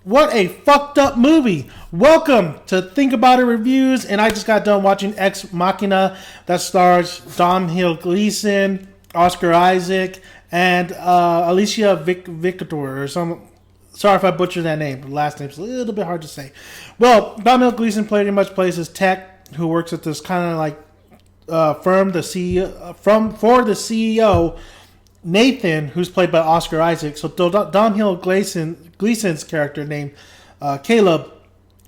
What a fucked up movie. Welcome to Think About It Reviews. And I just got done watching Ex Machina that stars Domhnall Gleeson, Oscar Isaac, and Alicia Vikander or some. Sorry if I butchered that name. The last name's a little bit hard to say. Well, Domhnall Gleeson pretty much plays this tech who works at this kind of like firm, the CEO, for the CEO, Nathan, who's played by Oscar Isaac. So Domhnall Gleeson's character named Caleb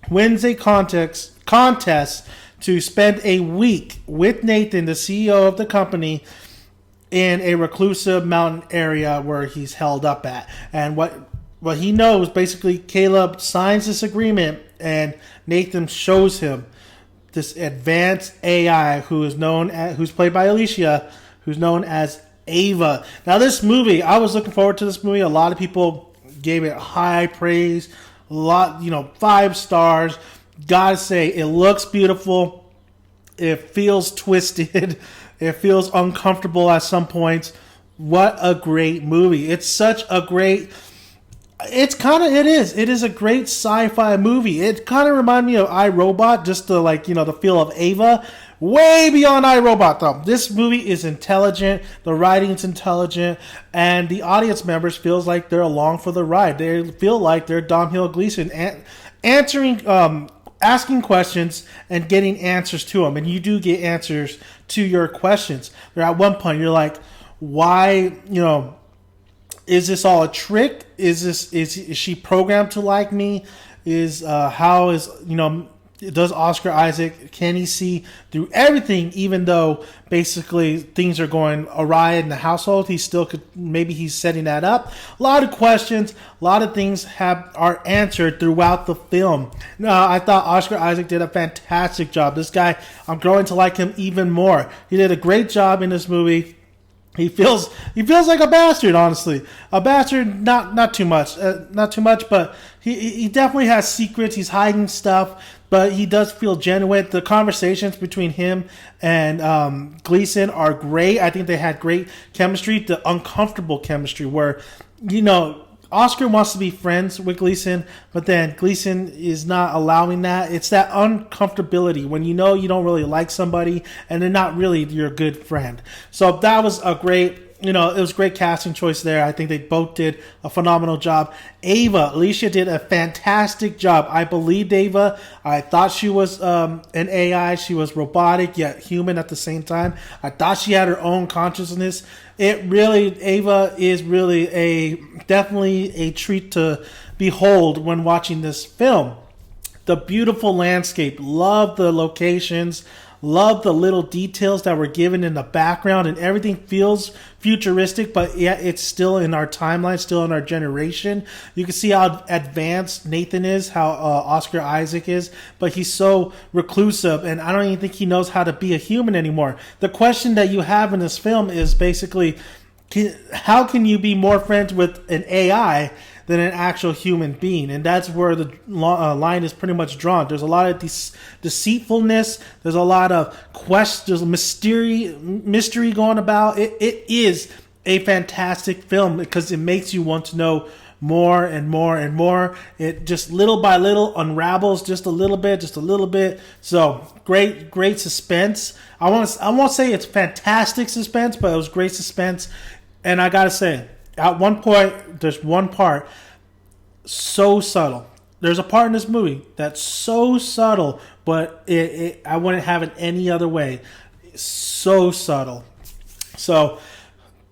wins a contest to spend a week with Nathan, the CEO of the company, in a reclusive mountain area where he's held up at. And what he knows, basically, Caleb signs this agreement, and Nathan shows him this advanced AI who's played by Alicia, who's known as Ava. Now, this movie, I was looking forward to this movie. A lot of people gave it high praise, 5 stars. Gotta say, it looks beautiful. It feels twisted. It feels uncomfortable at some points. What a great movie. It's such a great... It is a great sci-fi movie. It kind of reminded me of iRobot, just the feel of Ava. Way beyond iRobot, though. This movie is intelligent, the writing's intelligent, and the audience members feels like they're along for the ride. They feel like they're Domhnall Gleeson asking questions and getting answers to them. And you do get answers to your questions. At one point, you're like, why, is this all a trick? Is she programmed to like me? Does Oscar Isaac, can he see through everything, even though basically things are going awry in the household? He still could, maybe he's setting that up. A lot of questions, a lot of things are answered throughout the film. I thought Oscar Isaac did a fantastic job. This guy, I'm growing to like him even more. He did a great job in this movie. He feels like a bastard, honestly. A bastard, not too much, but he definitely has secrets. He's hiding stuff, but he does feel genuine. The conversations between him and Gleeson are great. I think they had great chemistry, the uncomfortable chemistry where, Oscar wants to be friends with Gleeson, but then Gleeson is not allowing that. It's that uncomfortability when you don't really like somebody and they're not really your good friend. So that was a great, it was a great casting choice there. I think they both did a phenomenal job. Alicia did a fantastic job. I believed Ava. I thought she was an AI. She was robotic yet human at the same time. I thought she had her own consciousness. Ava is really definitely a treat to behold when watching this film. The beautiful landscape, love the locations, love the little details that were given in the background, and everything feels futuristic, but yet it's still in our timeline, still in our generation. You can see how advanced Nathan is, how Oscar Isaac is, but he's so reclusive, and I don't even think he knows how to be a human anymore. The question that you have in this film is basically, how can you be more friends with an AI than an actual human being? And that's where the line is pretty much drawn. There's a lot of deceitfulness. There's a lot of questions. There's mystery going about. It is a fantastic film because it makes you want to know more and more and more. It just little by little unravels just a little bit. So great suspense. I won't say it's fantastic suspense, but it was great suspense. And I gotta say, at one point, there's one part so subtle. There's a part in this movie that's so subtle, but I wouldn't have it any other way. So subtle. So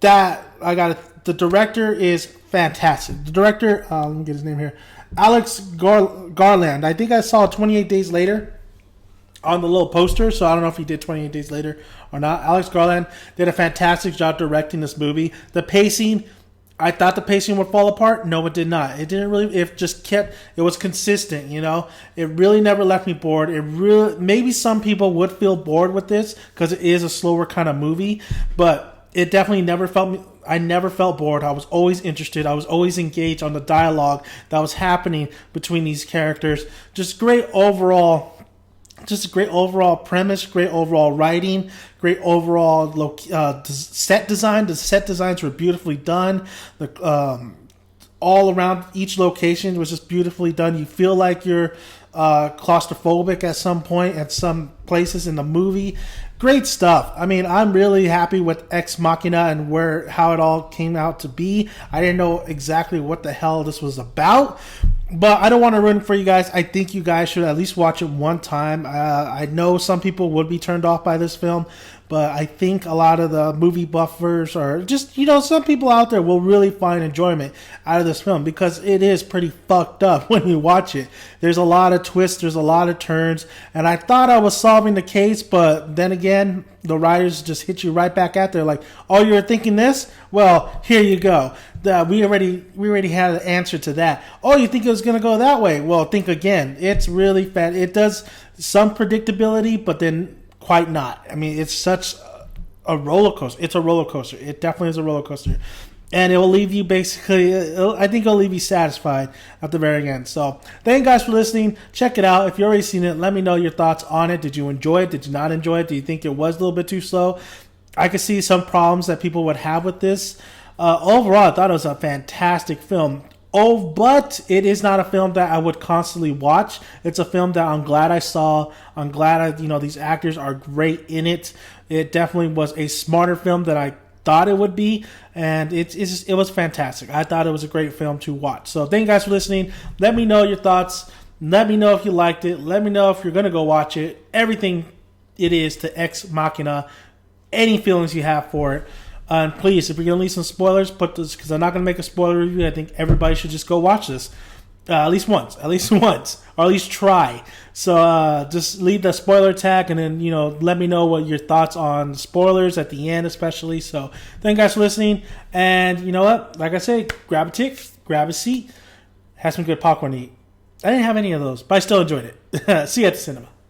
the director is fantastic. The director, let me get his name here, Alex Garland. I think I saw 28 Days Later on the little poster, so I don't know if he did 28 Days Later or not. Alex Garland did a fantastic job directing this movie. The pacing, I thought the pacing would fall apart. No, it did not. It didn't really. It was consistent. It really never left me bored. Maybe some people would feel bored with this because it is a slower kind of movie, but it definitely never felt me. I never felt bored. I was always interested. I was always engaged on the dialogue that was happening between these characters. Just a great overall premise, great overall writing, great overall set design. The set designs were beautifully done. all around each location was just beautifully done. You feel like you're claustrophobic at some point at some places in the movie. Great stuff. I mean, I'm really happy with Ex Machina and how it all came out to be. I didn't know exactly what the hell this was about, but I don't want to ruin it for you guys. I think you guys should at least watch it one time. I know some people would be turned off by this film, but I think a lot of the movie buffers or just, some people out there will really find enjoyment out of this film because it is pretty fucked up when you watch it. There's a lot of twists, there's a lot of turns, and I thought I was solving the case, but then again, the writers just hit you right back at there like, oh, you were thinking this? Well, here you go. We already had an answer to that. Oh, you think it was going to go that way? Well, think again. It's really fat. It does some predictability, but then quite not. I mean, it's such a roller coaster. It's a roller coaster. It definitely is a roller coaster. And it will leave you I think it'll leave you satisfied at the very end. So, thank you guys for listening. Check it out. If you've already seen it, let me know your thoughts on it. Did you enjoy it? Did you not enjoy it? Do you think it was a little bit too slow? I could see some problems that people would have with this. Overall, I thought it was a fantastic film. Oh, but it is not a film that I would constantly watch. It's a film that I'm glad I saw. I'm glad these actors are great in it. It definitely was a smarter film than I thought it would be, and it was fantastic. I thought it was a great film to watch. So thank you guys for listening. Let me know your thoughts. Let me know if you liked it. Let me know if you're going to go watch it. Everything it is to Ex Machina. Any feelings you have for it. And please, if you're going to leave some spoilers, put this, because I'm not going to make a spoiler review. I think everybody should just go watch this. At least once, or at least try. So just leave the spoiler tag, and then let me know what your thoughts on spoilers at the end, especially. So thank you guys for listening, and you know what? Like I said, grab a tick, grab a seat, have some good popcorn to eat. I didn't have any of those, but I still enjoyed it. See you at the cinema.